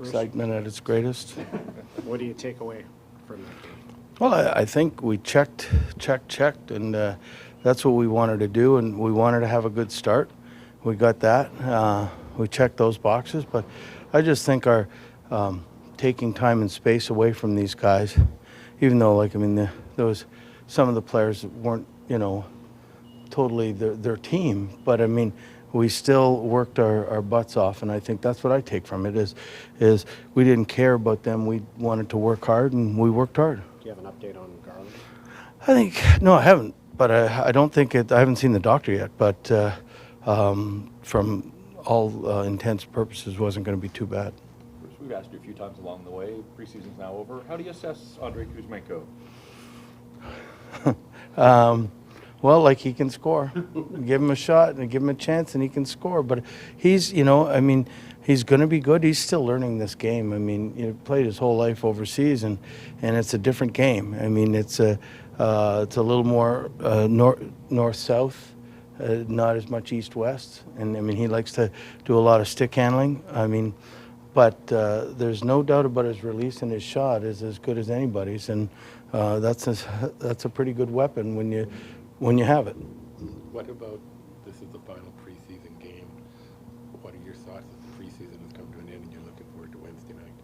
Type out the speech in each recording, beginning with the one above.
Excitement at its greatest. What do you take away from that game? Well, I think we checked, and that's what we wanted to do, and we wanted to have a good start. We got that. We checked those boxes, but I just think our taking time and space away from these guys, even though, like, I mean, there was some of the players that weren't, totally their team, but I mean, we still worked our butts off, and I think that's what I take from it is we didn't care about them. We wanted to work hard, and we worked hard. Do you have an update on Garland? I think, no, I haven't, but I don't think I haven't seen the doctor yet, but from all intents and purposes, wasn't going to be too bad. Bruce, we've asked you a few times along the way. Preseason's now over. How do you assess Andrei Kuzmenko? Well, like, he can score. Give him a shot and give him a chance, and he can score. But he's, he's going to be good. He's still learning this game. I mean, he played his whole life overseas, and it's a different game. I mean, it's a little more north-south, not as much east-west. And, I mean, he likes to do a lot of stick handling. I mean, but there's no doubt about his release, and his shot is as good as anybody's. And that's a pretty good weapon when you have it. What about, this is the final preseason game, what are your thoughts as the preseason has come to an end and you're looking forward to Wednesday night?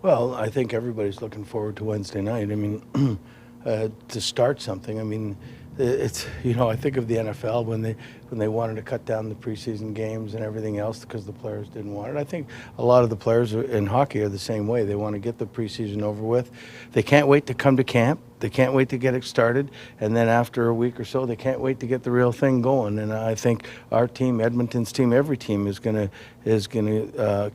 Well, I think everybody's looking forward to Wednesday night. I mean, to start something, I mean, it's, I think of the NFL when they wanted to cut down the preseason games and everything else because the players didn't want it. I think a lot of the players in hockey are the same way. They want to get the preseason over with. They can't wait to come to camp. They can't wait to get it started. And then after a week or so, they can't wait to get the real thing going. And I think our team, Edmonton's team, every team is gonna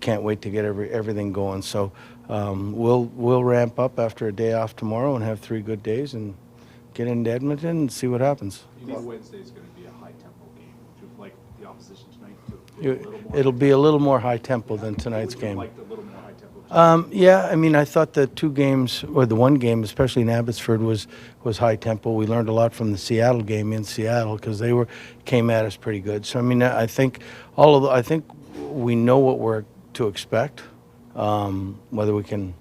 can't wait to get everything going. So we'll ramp up after a day off tomorrow and have 3 good days and get into Edmonton and see what happens. You think Wednesday is going to be a high-tempo game, like the opposition tonight? It'll be a little more high-tempo than tonight's game. Like a little more high-tempo? Yeah, I mean, I thought the 2 games, or the 1 game, especially in Abbotsford, was high-tempo. We learned a lot from the Seattle game in Seattle because they came at us pretty good. So, I mean, I think I think we know what we're to expect. Whether we can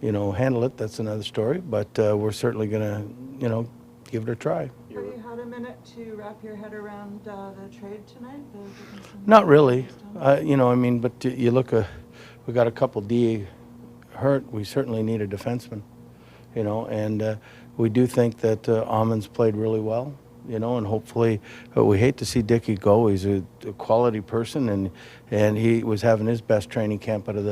handle it, that's another story, but we're certainly going to, give it a try. Have you had a minute to wrap your head around the trade tonight? Not really. I mean, but you look, we got a couple D hurt. We certainly need a defenseman, and we do think that Amon's played really well, and hopefully, we hate to see Dickie go. He's a quality person, and he was having his best training camp out of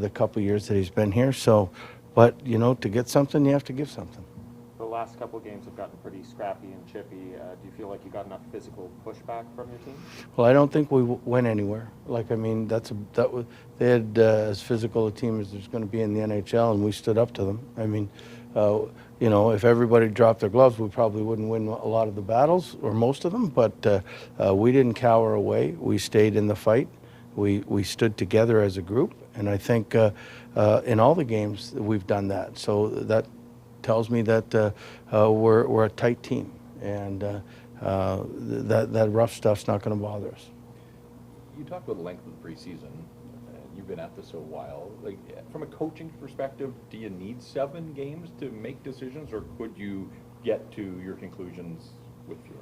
the couple years that he's been here. So, but to get something, you have to give something. The last couple of games have gotten pretty scrappy and chippy. Do you feel like you got enough physical pushback from your team? Well, I don't think we went anywhere. Like, I mean, they had as physical a team as there's going to be in the NHL, and we stood up to them. I mean, if everybody dropped their gloves, we probably wouldn't win a lot of the battles, or most of them, but we didn't cower away. We stayed in the fight. We stood together as a group, and I think in all the games we've done that. So that tells me that we're a tight team, and that rough stuff's not going to bother us. You talked about the length of the preseason. You've been at this a while. Like, from a coaching perspective, do you need 7 games to make decisions, or could you get to your conclusions with fewer?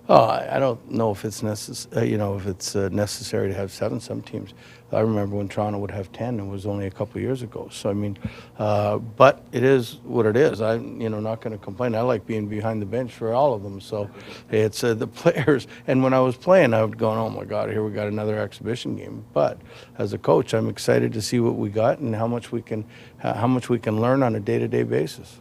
Oh, I don't know if it's necessary to have 7. Some teams, I remember when Toronto would have 10. It was only a couple of years ago. So I mean, but it is what it is. I'm not going to complain. I like being behind the bench for all of them. So it's the players. And when I was playing, I would go, oh my God, here we got another exhibition game. But as a coach, I'm excited to see what we got and how much we can learn on a day-to-day basis.